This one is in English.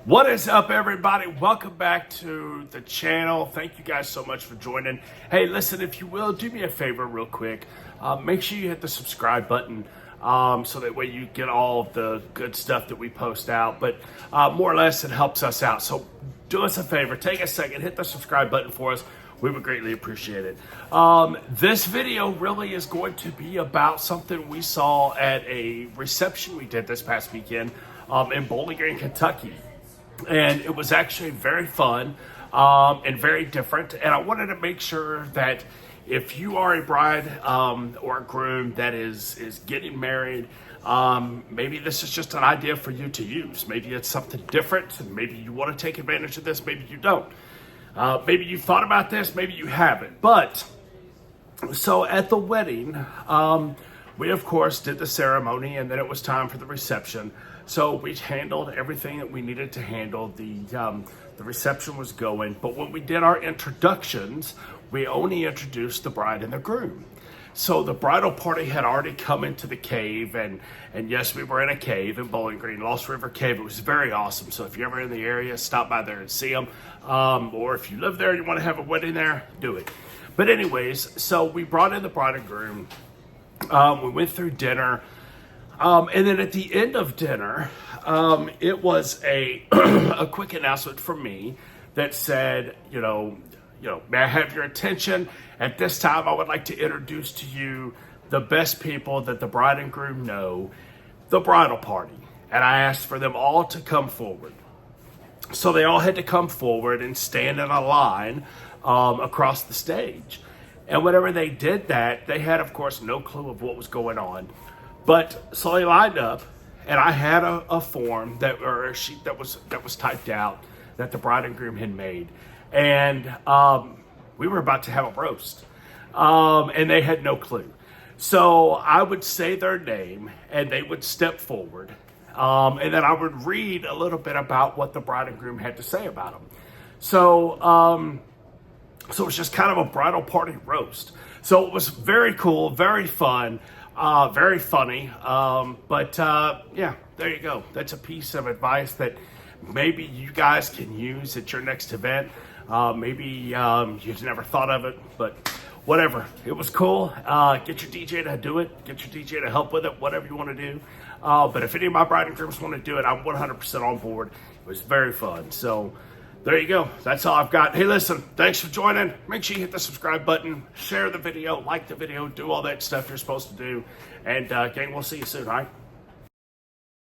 What is up, everybody? Welcome back to the channel. Thank you guys so much for joining. Hey, listen, if you will, do me a favor real quick. Make sure you hit the subscribe button so that way you get all of the good stuff that we post out. But more or less, it helps us out. So do us a favor. Take a second. Hit the subscribe button for us. We would greatly appreciate it. This video really is going to be about something we saw at a reception we did this past weekend in Bowling Green, Kentucky. And it was actually very fun and very different. And I wanted to make sure that if you are a bride or a groom that is getting married, maybe this is just an idea for you to use. Maybe it's something different, and maybe you want to take advantage of this, maybe you don't. Maybe you've thought about this, maybe you haven't. But, so at the wedding, we of course did the ceremony, and then it was time for the reception. So we handled everything that we needed to handle. The reception was going, but when we did our introductions, we only introduced the bride and the groom. So the bridal party had already come into the cave, and yes, we were in a cave in Bowling Green, Lost River Cave. It was very awesome. So if you're ever in the area, stop by there and see them. Or if you live there and you want to have a wedding there, do it. But anyways, so we brought in the bride and groom. We went through dinner. And then at the end of dinner, it was a a quick announcement from me that said, you know, may I have your attention? At this time, I would like to introduce to you the best people that the bride and groom know, the bridal party. And I asked for them all to come forward. So they all had to come forward and stand in a line across the stage. And whenever they did that, they had, of course, no clue of what was going on. But so they lined up, and I had a form or a sheet that was typed out that the bride and groom had made, and we were about to have a roast, and they had no clue. So I would say their name, and they would step forward, and then I would read a little bit about what the bride and groom had to say about them. So it was just kind of a bridal party roast. So it was very cool, very fun. Very funny, but yeah, there you go. That's a piece of advice that maybe you guys can use at your next event. Maybe you've never thought of it, but whatever. It was cool. Get your DJ to do it. Get your DJ to help with it, whatever you want to do. But if any of my bride and grooms want to do it, I'm 100% on board. It was very fun. So there you go. That's all I've got. Hey, listen, thanks for joining. Make sure you hit the subscribe button, share the video, like the video, do all that stuff you're supposed to do. And gang, we'll see you soon, all right?